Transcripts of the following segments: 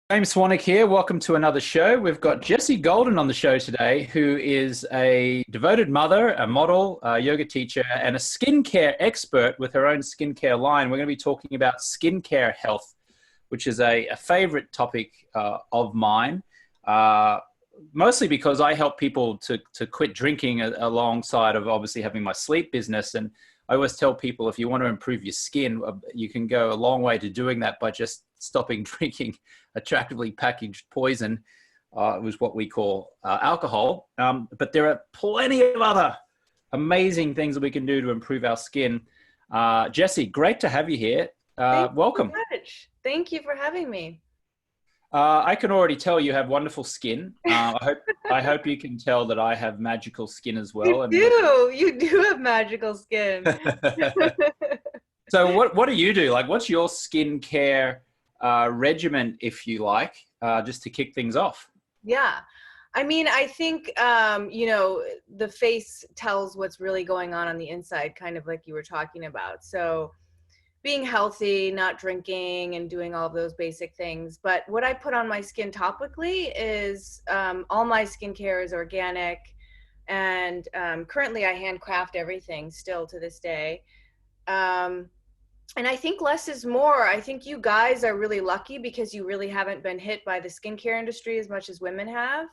James Swanwick here. Welcome to another show. We've got Jessie Golden on the show today, who is a devoted mother, a model, a yoga teacher, and a skincare expert with her own skincare line. We're going to be talking about skincare health, which is a favorite topic of mine, uh, mostly because I help people to quit drinking alongside of obviously having my sleep business. And I always tell people if you want to improve your skin, you can go a long way to doing that by just stopping drinking attractively packaged poison, was what we call alcohol. But there are plenty of other amazing things that we can do to improve our skin. Jessie, great to have you here. Thank you Welcome. so much. Thank you for having me. I can already tell you have wonderful skin. I hope you can tell that I have magical skin as You well. And do. You do have magical skin. so, what do you do? Like, what's your skincare regimen, if you like, just to kick things off? Yeah. I mean, I think, the face tells what's really going on the inside, kind of like you were talking about. So being healthy, not drinking, and doing all of those basic things. But what I put on my skin topically is all my skincare is organic. And currently I handcraft everything still to this day. Um, and I think less is more. I think you guys are really lucky because you really haven't been hit by the skincare industry as much as women have.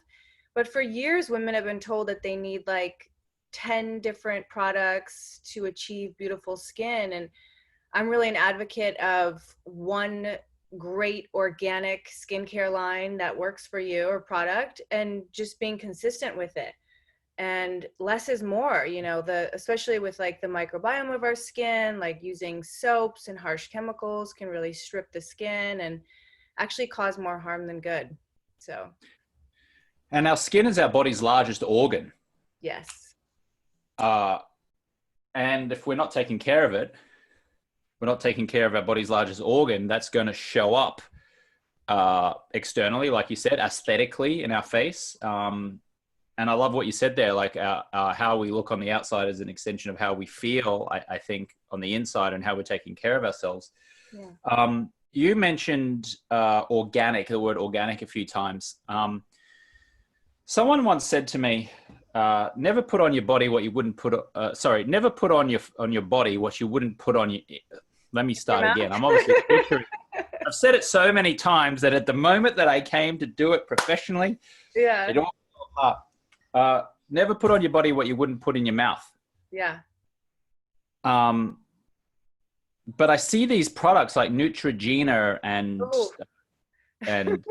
But for years, women have been told that they need like 10 different products to achieve beautiful skin. And I'm really an advocate of one great organic skincare line that works for you or product and just being consistent with it. And less is more, especially with like the microbiome of our skin, like using soaps and harsh chemicals can really strip the skin and actually cause more harm than good. So And our skin is our body's largest organ. yes. Uh, and if we're not taking care of it, we're not taking care of our body's largest organ, that's going to show up externally, like you said, aesthetically in our face. And I love what you said there, like how we look on the outside is an extension of how we feel, I think, on the inside and how we're taking care of ourselves. Yeah. You mentioned organic, the word organic a few times. Someone once said to me, never put on your body what you wouldn't put, never put on your body what you wouldn't put on your, let me Your start mouth. again. I'm obviously butchering. I've said it so many times that at the moment that I came to do it professionally, Yeah. it all fell apart. Never put on your body what you wouldn't put in your mouth. Yeah. Um, but I see these products like Neutrogena Oh. and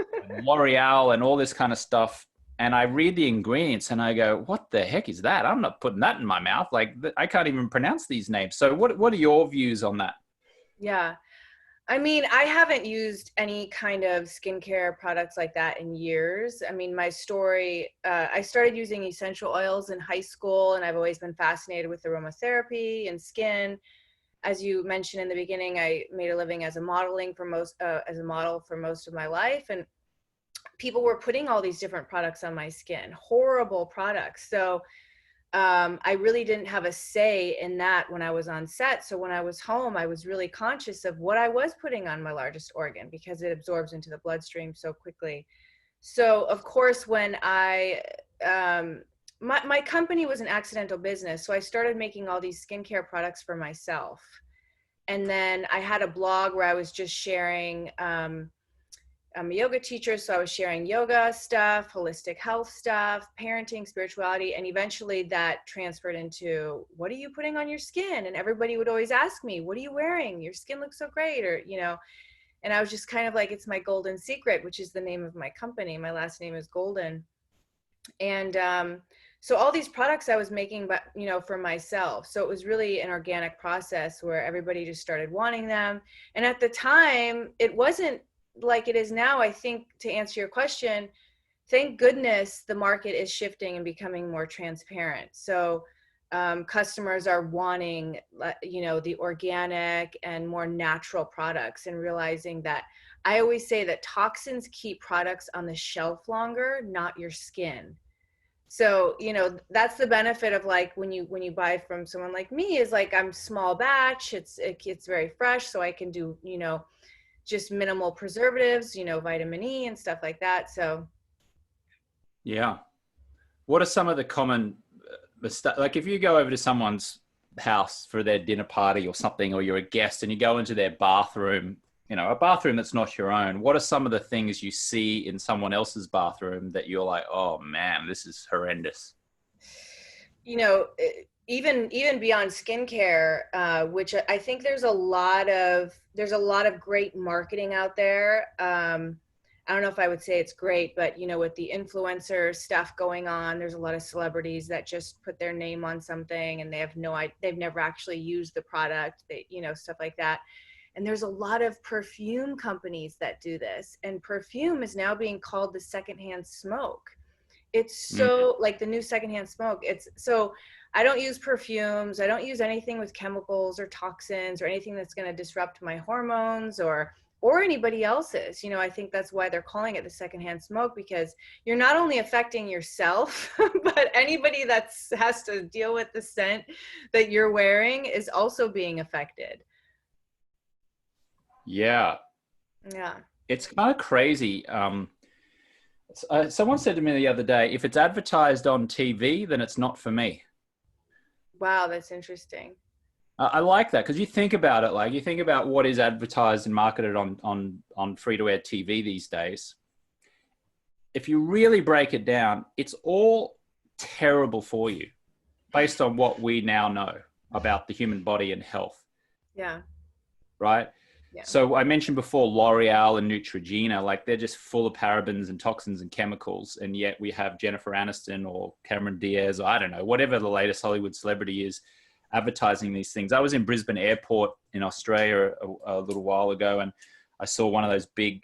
L'Oreal and all this kind of stuff, and I read the ingredients and I go, "What the heck is that? I'm not putting that in my mouth. Like I can't even pronounce these names." So, what are your views on that? Yeah. I mean, I haven't used any kind of skincare products like that in years. I mean, my story, I started using essential oils in high school, and I've always been fascinated with aromatherapy and skin. As you mentioned in the beginning, I made a living as a as a model for most of my life. And people were putting all these different products on my skin, horrible products. So I really didn't have a say in that when I was on set. So when I was home, I was really conscious of what I was putting on my largest organ because it absorbs into the bloodstream so quickly. So of course, when my company was an accidental business, so I started making all these skincare products for myself. And then I had a blog where I was just sharing, I'm a yoga teacher, so I was sharing yoga stuff, holistic health stuff, parenting, spirituality, and eventually that transferred into, what are you putting on your skin? And everybody would always ask me, what are you wearing? Your skin looks so great, and I was just kind of like, it's my golden secret, which is the name of my company. My last name is Golden. And so all these products I was making, but for myself. So it was really an organic process where everybody just started wanting them. And at the time, it wasn't like it is now. I think, to answer your question, thank goodness the market is shifting and becoming more transparent. So customers are wanting, the organic and more natural products, and realizing that I always say that toxins keep products on the shelf longer, not your skin. So, that's the benefit of like when you buy from someone like me, is like I'm small batch, it's very fresh, so I can do, just minimal preservatives, vitamin E and stuff like that. So Yeah. What are some of the common mistakes? Like if you go over to someone's house for their dinner party or something, or you're a guest and you go into their bathroom, a bathroom that's not your own, what are some of the things you see in someone else's bathroom that you're like, oh man, this is horrendous? Even beyond skincare, which I think there's a lot of great marketing out there. I don't know if I would say it's great, but with the influencer stuff going on, there's a lot of celebrities that just put their name on something and they've never actually used the product, stuff like that. And there's a lot of perfume companies that do this, and perfume is now being called the secondhand smoke. It's so like the new secondhand smoke. It's so I don't use perfumes. I don't use anything with chemicals or toxins or anything that's going to disrupt my hormones or anybody else's. I think that's why they're calling it the secondhand smoke, because you're not only affecting yourself, but anybody that has to deal with the scent that you're wearing is also being affected. Yeah. Yeah. It's kind of crazy. Someone said to me the other day, if it's advertised on TV, then it's not for me. Wow, that's interesting. I like that, because you think about it, like you think about what is advertised and marketed on free-to-air TV these days. If you really break it down, it's all terrible for you based on what we now know about the human body and health. Yeah. Right? Yeah. So I mentioned before L'Oreal and Neutrogena, like they're just full of parabens and toxins and chemicals. And yet we have Jennifer Aniston or Cameron Diaz, or I don't know, whatever the latest Hollywood celebrity is, advertising these things. I was in Brisbane Airport in Australia a little while ago, and I saw one of those big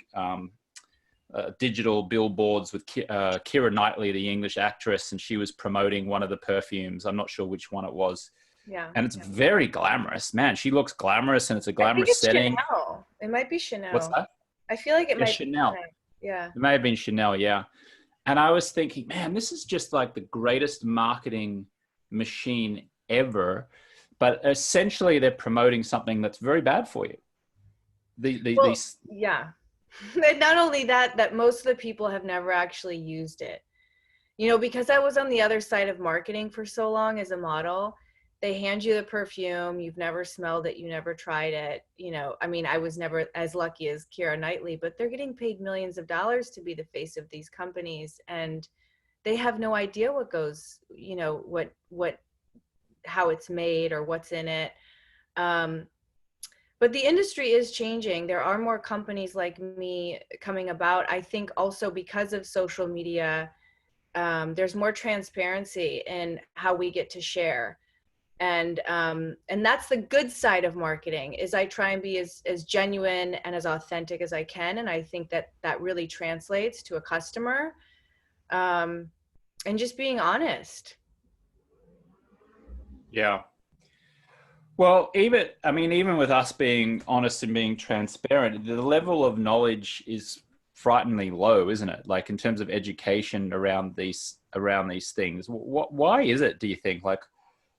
digital billboards with Keira Knightley, the English actress, and she was promoting one of the perfumes. I'm not sure which one it was. Yeah. And it's very glamorous. Man, she looks glamorous, and it's a I think glamorous it's setting. Chanel. It might be What's Chanel. that? I feel like it Yeah, might Chanel. be Chanel. Yeah. It may have been Chanel, yeah. And I was thinking, man, this is just like the greatest marketing machine ever. But essentially, they're promoting something that's very bad for you. These. Yeah. And not only that most of the people have never actually used it. Because I was on the other side of marketing for so long as a model, they hand you the perfume, you've never smelled it, you never tried it. I was never as lucky as Keira Knightley, but they're getting paid millions of dollars to be the face of these companies, and they have no idea what goes, how it's made or what's in it. But the industry is changing. There are more companies like me coming about. I think also because of social media, there's more transparency in how we get to share. And that's the good side of marketing, is I try and be as genuine and as authentic as I can. And I think that really translates to a customer, and just being honest. Yeah. Well, even with us being honest and being transparent, the level of knowledge is frighteningly low, isn't it? Like in terms of education around these things. Why is it, do you think? Like,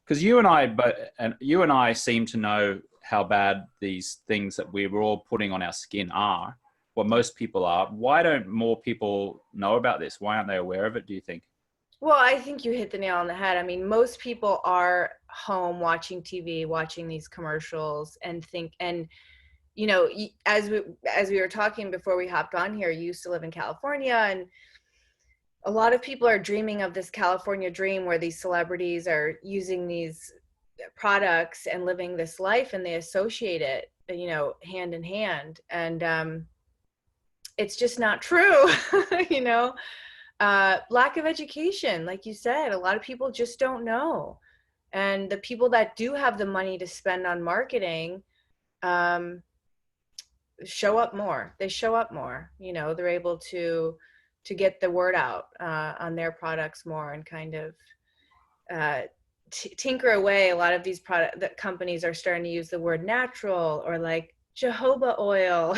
because you and I seem to know how bad these things that we were all putting on our skin are, what most people are. Why don't more people know about this? Why aren't they aware of it, do you think? Well, I think you hit the nail on the head. I mean, most people are home watching TV, watching these commercials, and as we were talking before we hopped on here, you used to live in California, and a lot of people are dreaming of this California dream where these celebrities are using these products and living this life, and they associate it, hand in hand. And it's just not true. Lack of education, like you said, a lot of people just don't know. And the people that do have the money to spend on marketing, show up more. They show up more. They're able to get the word out on their products more, and kind of tinker away. A lot of these that companies are starting to use the word natural, or like jojoba oil,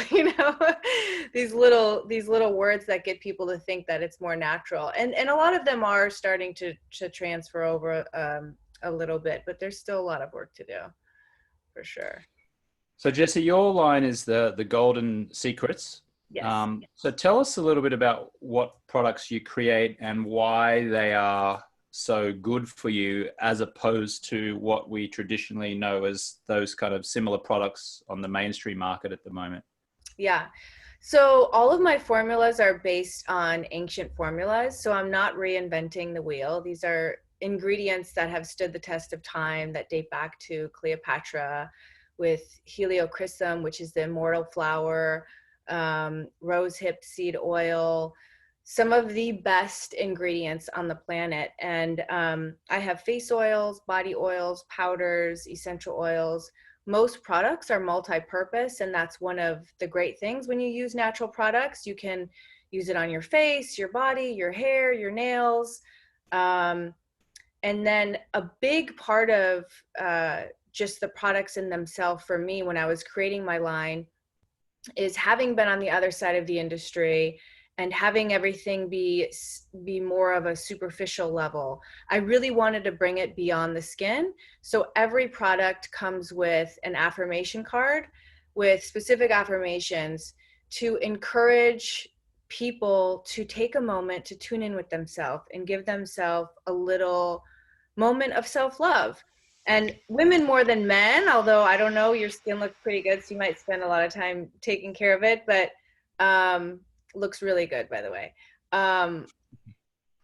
these little words that get people to think that it's more natural. And a lot of them are starting to transfer over a little bit, but there's still a lot of work to do, for sure. So Jesse, your line is the golden secrets. Yes. So tell us a little bit about what products you create and why they are so good for you, as opposed to what we traditionally know as those kind of similar products on the mainstream market at the moment. Yeah. So all of my formulas are based on ancient formulas. So I'm not reinventing the wheel. These are ingredients that have stood the test of time, that date back to Cleopatra, with heliochrysum, which is the immortal flower, rose hip seed oil, some of the best ingredients on the planet. And I have face oils, body oils, powders, essential oils. Most products are multi-purpose, and that's one of the great things when you use natural products. You can use it on your face, your body, your hair, your nails. Um, and then a big part of just the products in themselves for me when I was creating my line is having been on the other side of the industry and having everything be more of a superficial level. I really wanted to bring it beyond the skin. So every product comes with an affirmation card with specific affirmations to encourage people to take a moment to tune in with themselves and give themselves a little moment of self-love. And women more than men, although I don't know, your skin looks pretty good, so you might spend a lot of time taking care of it, but looks really good, by the way.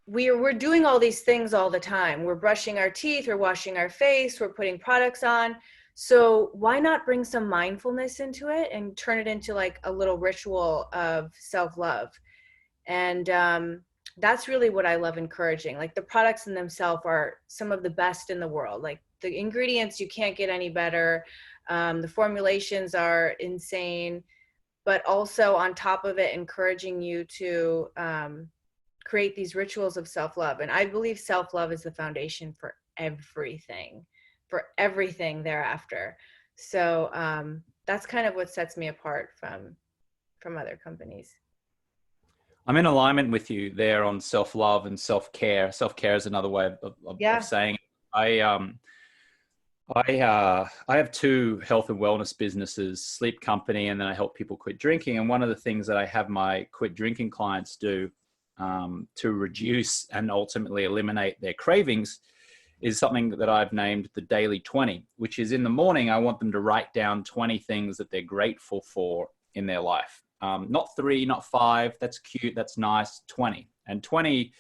We're doing all these things all the time. We're brushing our teeth, we're washing our face, we're putting products on. So why not bring some mindfulness into it and turn it into like a little ritual of self-love? And that's really what I love encouraging. Like, the products in themselves are some of the best in the world. Like, the ingredients, you can't get any better. The formulations are insane, but also on top of it, encouraging you to create these rituals of self-love. And I believe self-love is the foundation for everything thereafter. So that's kind of what sets me apart from other companies. I'm in alignment with you there on self-love and self-care. Self-care is another way of Yeah. saying it. I have two health and wellness businesses, sleep company, and then I help people quit drinking. And one of the things that I have my quit drinking clients do to reduce and ultimately eliminate their cravings is something that I've named the Daily 20, which is in the morning, I want them to write down 20 things that they're grateful for in their life. Not 3, not 5, that's cute, that's nice, 20. And 20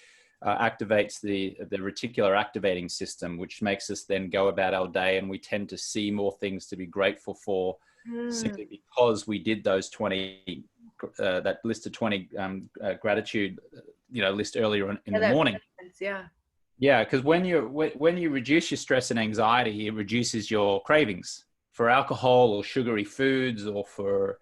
activates the reticular activating system, which makes us then go about our day, and we tend to see more things to be grateful for simply because we did those 20, that list of 20 gratitude, list earlier in the That morning. makes sense. Yeah. Yeah, because when you reduce your stress and anxiety, it reduces your cravings for alcohol or sugary foods, or for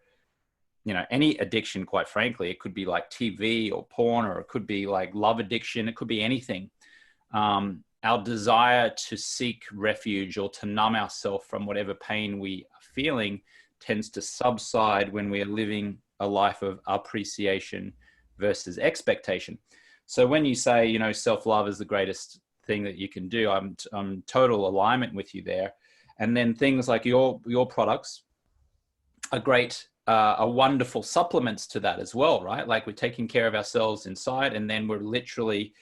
any addiction. Quite frankly, it could be like TV or porn, or it could be like love addiction. It could be anything. Our desire to seek refuge or to numb ourselves from whatever pain we are feeling tends to subside when we are living a life of appreciation versus expectation. So when you say, self-love is the greatest thing that you can do, I'm total alignment with you there. And then things like your products are great, are wonderful supplements to that as well, right? Like, we're taking care of ourselves inside, and then we're literally,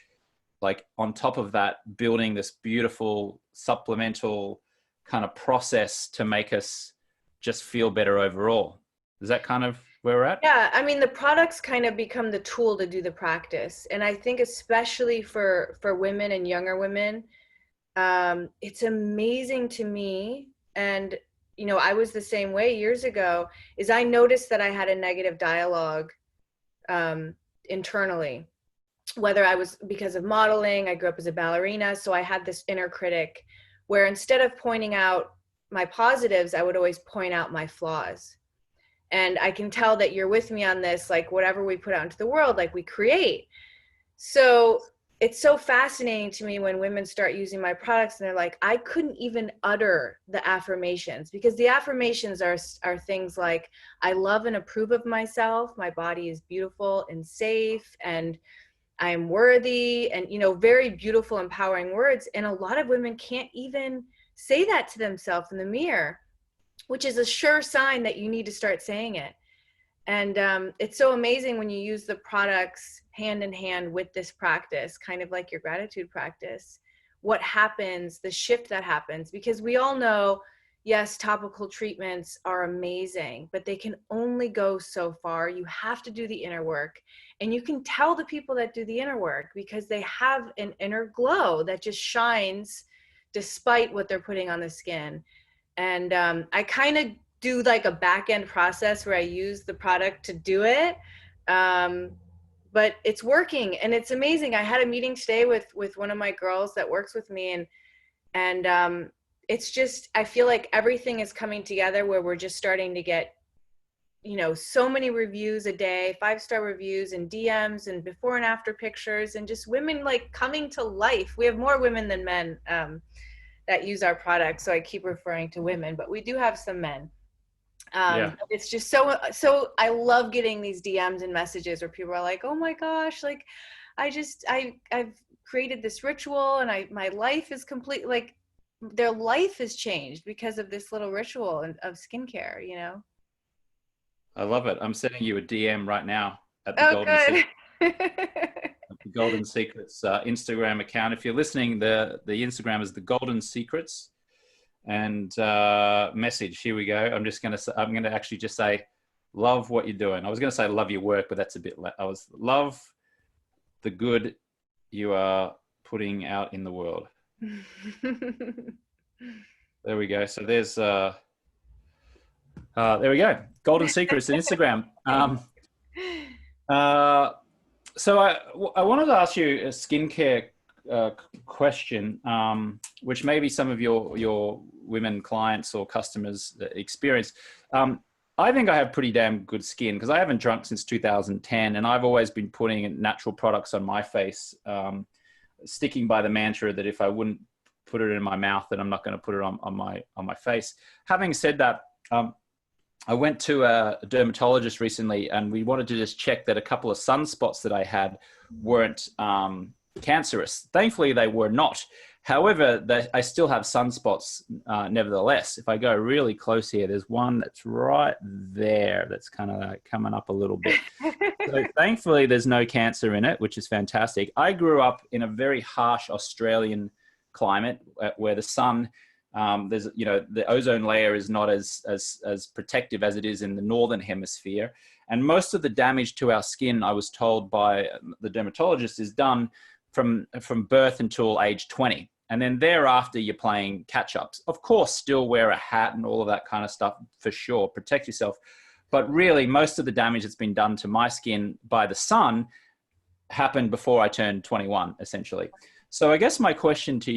like, on top of that, building this beautiful supplemental kind of process to make us just feel better overall. Is that kind of where we're at? Yeah, I mean, the products kind of become the tool to do the practice. And I think especially for women and younger women, it's amazing to me. And, I was the same way years ago, is I noticed that I had a negative dialogue internally, whether I was because of modeling, I grew up as a ballerina. So I had this inner critic where instead of pointing out my positives, I would always point out my flaws. And I can tell that you're with me on this, like, whatever we put out into the world, like, we create. So it's so fascinating to me when women start using my products and they're like, I couldn't even utter the affirmations, because the affirmations are things like, I love and approve of myself. My body is beautiful and safe, and I am worthy, and, very beautiful, empowering words. And a lot of women can't even say that to themselves in the mirror. which is a sure sign that you need to start saying it. And it's so amazing when you use the products hand in hand with this practice, kind of like your gratitude practice, what happens, the shift that happens, because we all know, yes, topical treatments are amazing, but they can only go so far. You have to do the inner work, and you can tell the people that do the inner work because they have an inner glow that just shines despite what they're putting on the skin. And I kind of do like a back end process where I use the product to do it. But it's working and it's amazing. I had a meeting today with one of my girls that works with me, and it's just, I feel like everything is coming together where we're just starting to get, you know, so many reviews a day, 5-star reviews and DMs and before and after pictures, and just women like coming to life. We have more women than men that use our products, so I keep referring to women, but we do have some men. Yeah. It's just so I love getting these DMs and messages where people are like, oh my gosh, like I've created this ritual and my life is complete, like their life has changed because of this little ritual of skincare, you know. I love it. I'm sending you a DM right now at the Oh, Golden good. Secrets, the Golden Secrets Instagram account. If you're listening, the Instagram is the Golden Secrets, and message. Here we go. I'm gonna actually just say, love what you're doing. I was gonna say love your work, but that's a bit. Love the good you are putting out in the world. There we go. So there's there we go. Golden Secrets on Instagram. So I wanted to ask you a skincare question, which maybe some of your women clients or customers experience. I think I have pretty damn good skin because I haven't drunk since 2010, and I've always been putting natural products on my face, sticking by the mantra that if I wouldn't put it in my mouth, then I'm not going to put it on my face. Having said that, I went to a dermatologist recently, and we wanted to just check that a couple of sunspots that I had weren't cancerous. Thankfully, they were not. However, I still have sunspots nevertheless. If I go really close here, there's one that's right there that's kind of coming up a little bit. So thankfully, there's no cancer in it, which is fantastic. I grew up in a very harsh Australian climate where the sun, there's, you know, the ozone layer is not as protective as it is in the northern hemisphere. And most of the damage to our skin, I was told by the dermatologist, is done from birth until age 20. And then thereafter, you're playing catch-ups. Of course, still wear a hat and all of that kind of stuff for sure. Protect yourself. But really, most of the damage that's been done to my skin by the sun happened before I turned 21, essentially. So I guess my question to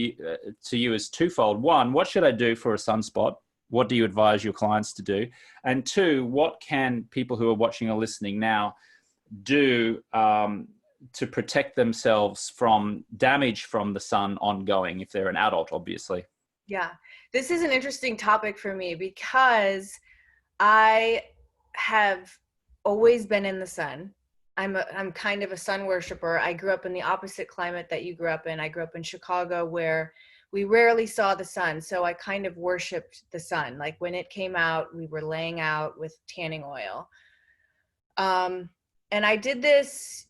you is twofold. One, what should I do for a sunspot? What do you advise your clients to do? And two, what can people who are watching or listening now do to protect themselves from damage from the sun ongoing, if they're an adult, obviously? Yeah, this is an interesting topic for me because I have always been in the sun. I'm kind of a sun worshiper. I grew up in the opposite climate that you grew up in. I grew up in Chicago where we rarely saw the sun. So I kind of worshiped the sun. Like when it came out, we were laying out with tanning oil. And I did this,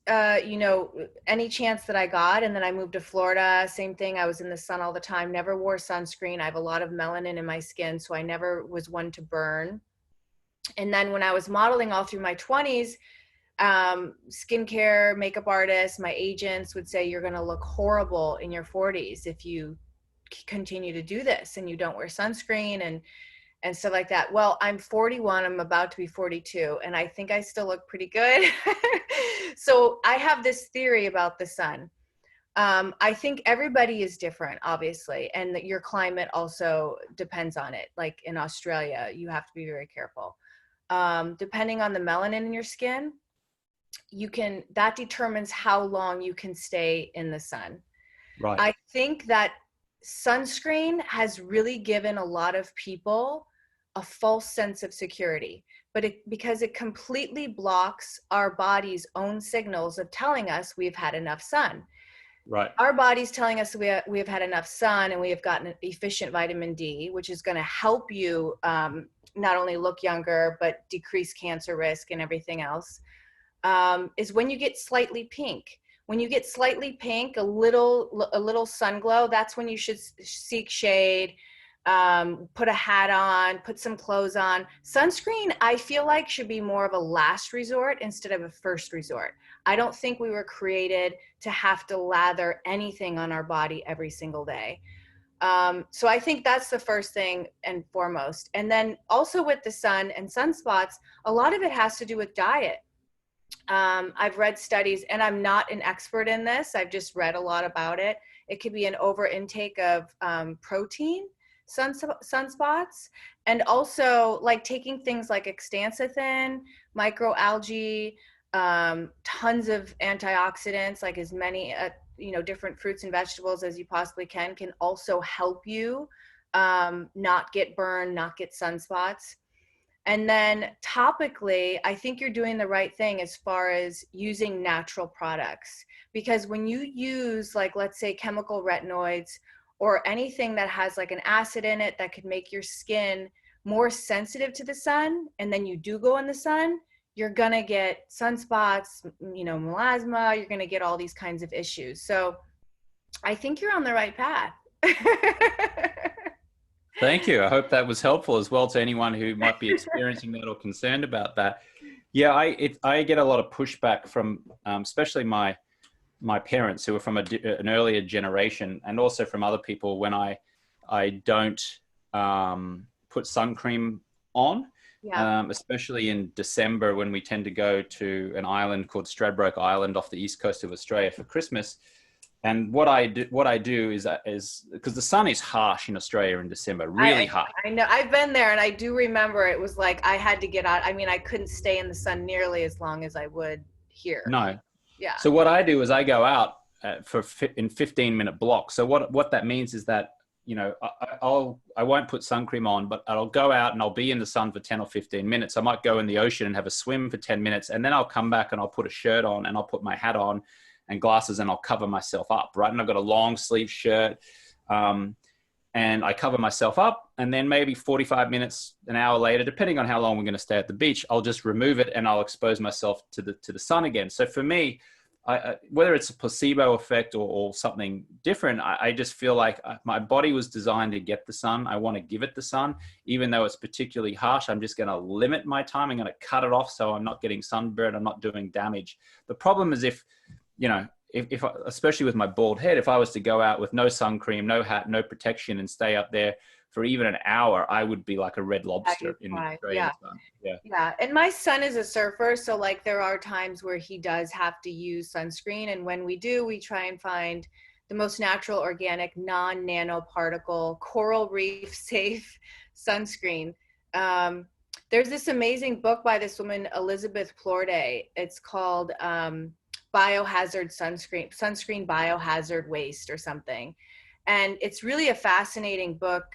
you know, any chance that I got. And then I moved to Florida. Same thing. I was in the sun all the time, never wore sunscreen. I have a lot of melanin in my skin, so I never was one to burn. And then when I was modeling all through my 20s, skincare, makeup artists, my agents would say, you're going to look horrible in your 40s if you continue to do this and you don't wear sunscreen and stuff like that. Well, I'm 41, I'm about to be 42, and I think I still look pretty good. So I have this theory about the sun. I think everybody is different, obviously, and that your climate also depends on it. Like in Australia, you have to be very careful. Depending on the melanin in your skin, that determines how long you can stay in the sun. Right. I think that sunscreen has really given a lot of people a false sense of security, but because it completely blocks our body's own signals of telling us we've had enough sun. Right. Our body's telling us we have had enough sun and we have gotten efficient vitamin D, which is going to help you not only look younger, but decrease cancer risk and everything else, is when you get slightly pink. When you get slightly pink, a little sun glow, that's when you should seek shade, put a hat on, put some clothes on. Sunscreen, I feel like, should be more of a last resort instead of a first resort. I don't think we were created to have to lather anything on our body every single day. So I think that's the first thing and foremost. And then also with the sun and sunspots, a lot of it has to do with diet. I've read studies, and I'm not an expert in this. I've just read a lot about it. It could be an over intake of protein, sunspots, and also like taking things like Extensithin, microalgae, tons of antioxidants, like as many different fruits and vegetables as you possibly can also help you not get burned, not get sunspots. And then topically, I think you're doing the right thing as far as using natural products. Because when you use, like, let's say chemical retinoids or anything that has like an acid in it that could make your skin more sensitive to the sun, and then you do go in the sun, you're gonna get sunspots, melasma, you're gonna get all these kinds of issues. So I think you're on the right path. Thank you. I hope that was helpful as well to anyone who might be experiencing that or concerned about that. Yeah, I get a lot of pushback from especially my parents who are from an earlier generation, and also from other people when I don't put sun cream on, especially in December when we tend to go to an island called Stradbroke Island off the east coast of Australia for Christmas. And what I do is because the sun is harsh in Australia in December, really harsh. I know. I've been there, and I do remember it was like I had to get out. I mean, I couldn't stay in the sun nearly as long as I would here. No. Yeah. So what I do is I go out in 15-minute blocks. So what that means is that, I won't put sun cream on, but I'll go out and I'll be in the sun for 10 or 15 minutes. I might go in the ocean and have a swim for 10 minutes, and then I'll come back and I'll put a shirt on and I'll put my hat on and glasses, and I'll cover myself up, right? And I've got a long sleeve shirt, and I cover myself up, and then maybe 45 minutes, an hour later, depending on how long we're going to stay at the beach, I'll just remove it and I'll expose myself to the sun again. So for me, whether it's a placebo effect or something different, I just feel like my body was designed to get the sun. I want to give it the sun, even though it's particularly harsh. I'm just going to limit my time. I'm going to cut it off so I'm not getting sunburned. I'm not doing damage. The problem is if especially with my bald head, if I was to go out with no sun cream, no hat, no protection, and stay up there for even an hour, I would be like a red lobster in the Australian sun. Yeah. And my son is a surfer, so like there are times where he does have to use sunscreen, and when we do, we try and find the most natural, organic, non-nanoparticle, coral reef safe sunscreen. There's this amazing book by this woman, Elizabeth Plorday. It's called Biohazard Sunscreen Biohazard Waste or something. And it's really a fascinating book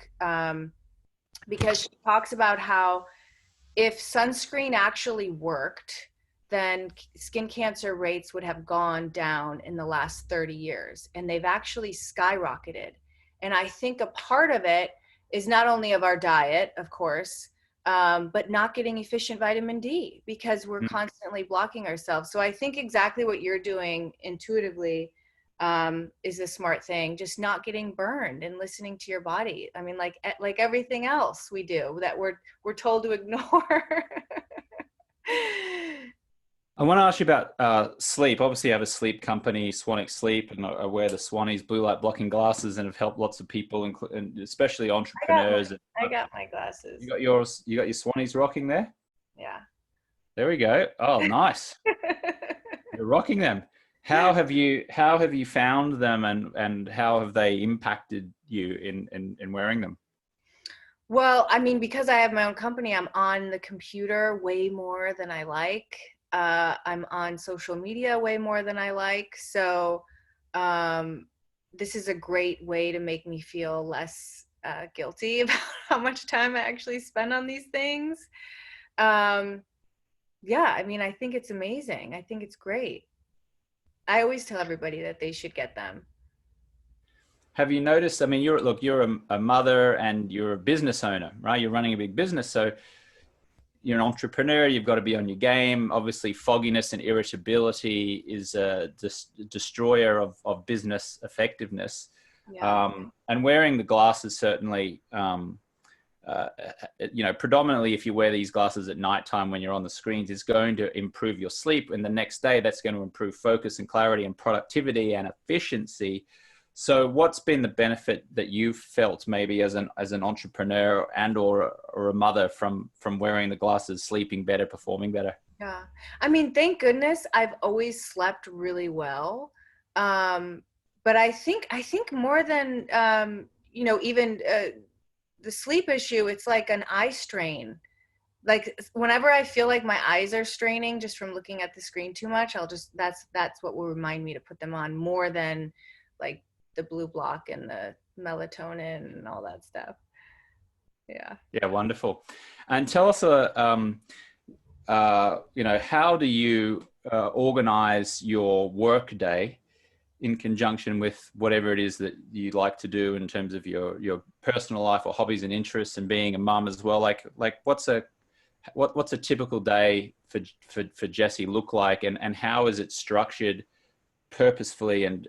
because she talks about how if sunscreen actually worked, then skin cancer rates would have gone down in the last 30 years. And they've actually skyrocketed. And I think a part of it is not only of our diet, of course, but not getting efficient vitamin D because we're constantly blocking ourselves. So I think exactly what you're doing intuitively is a smart thing, just not getting burned and listening to your body. I mean, like everything else we do that we're told to ignore. I want to ask you about sleep. Obviously, I have a sleep company, Swanwick Sleep, and I wear the Swannies blue light blocking glasses, and have helped lots of people, and especially entrepreneurs. I got my glasses. You got yours. You got your Swannies rocking there. Yeah. There we go. Oh, nice. You're rocking them. How have you found them, and how have they impacted you in wearing them? Well, I mean, because I have my own company, I'm on the computer way more than I like. I'm on social media way more than I like. So this is a great way to make me feel less guilty about how much time I actually spend on these things. Yeah, I mean, I think it's amazing. I think it's great. I always tell everybody that they should get them. Have you noticed, I mean, you're a mother and you're a business owner, right? You're running a big business. So you're an entrepreneur, you've got to be on your game. Obviously, fogginess and irritability is a destroyer of business effectiveness. Yeah. And wearing the glasses certainly, predominantly if you wear these glasses at nighttime when you're on the screens, is going to improve your sleep. And the next day, that's going to improve focus and clarity and productivity and efficiency. So what's been the benefit that you've felt maybe as an entrepreneur and or a mother from wearing the glasses, sleeping better, performing better? Yeah. I mean, thank goodness I've always slept really well. Um, but I think more than, even the sleep issue, it's like an eye strain. Like whenever I feel like my eyes are straining just from looking at the screen too much, that's what will remind me to put them on more than like the blue block and the melatonin and all that stuff. Yeah. Yeah, wonderful. And tell us, how do you organize your work day in conjunction with whatever it is that you like to do in terms of your personal life or hobbies and interests, and being a mum as well? Like what's a typical day for Jessie look like, and how is it structured purposefully and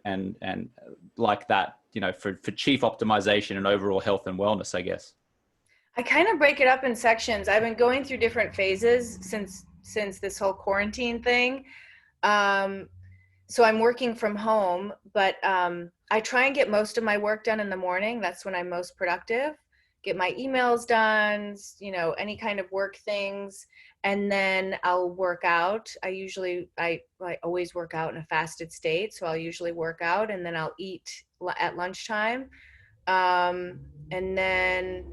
like that, for chief optimization and overall health and wellness, I guess? I kind of break it up in sections. I've been going through different phases since this whole quarantine thing. Um, so I'm working from home, but I try and get most of my work done in the morning. That's when I'm most productive. Get my emails done, any kind of work things, and then I'll work out. I always work out in a fasted state, so I'll usually work out, and then I'll eat at lunchtime, and then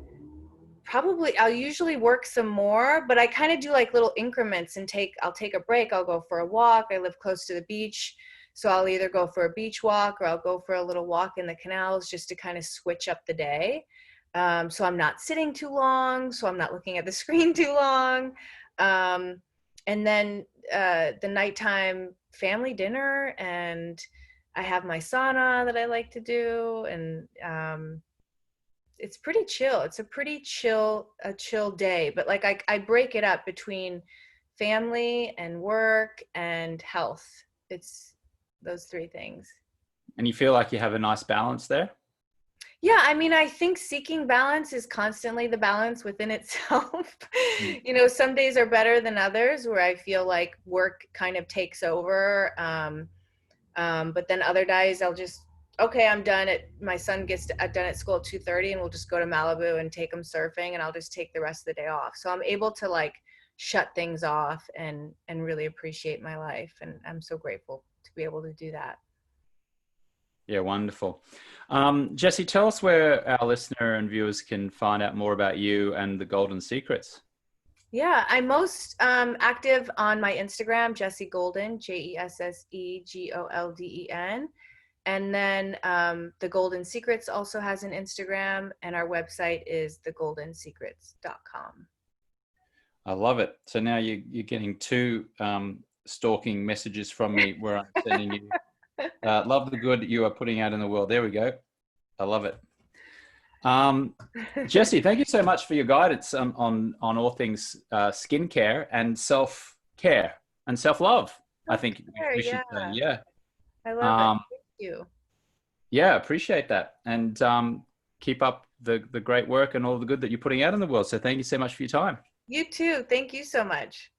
probably I'll usually work some more, but I kind of do like little increments and I'll take a break. I'll go for a walk. I live close to the beach. So I'll either go for a beach walk or I'll go for a little walk in the canals just to kind of switch up the day. So I'm not sitting too long. So I'm not looking at the screen too long. And then the nighttime family dinner, and I have my sauna that I like to do. And it's pretty chill. It's a pretty chill day. But like I break it up between family and work and health. It's those three things. And you feel like you have a nice balance there? Yeah, I mean, I think seeking balance is constantly the balance within itself. Mm. Some days are better than others where I feel like work kind of takes over. But then other days I'll just, okay, I'm done my son gets done at school at 2:30 and we'll just go to Malibu and take him surfing, and I'll just take the rest of the day off. So I'm able to like shut things off and really appreciate my life. And I'm so grateful to be able to do that. Yeah, wonderful. Jessie, tell us where our listener and viewers can find out more about you and the Golden Secrets. Yeah, I'm most active on my Instagram, Jessie Golden, JESSEGOLDEN. And then The Golden Secrets also has an Instagram, and our website is thegoldensecrets.com. I love it. So now you're getting two stalking messages from me where I'm sending you love the good you are putting out in the world. There we go. I love it. Jessie, thank you so much for your guidance on all things skincare and self-care and self-love. I think we should say, yeah. I love it. Thank you. Yeah, appreciate that. And keep up the great work and all the good that you're putting out in the world. So thank you so much for your time. You too. Thank you so much.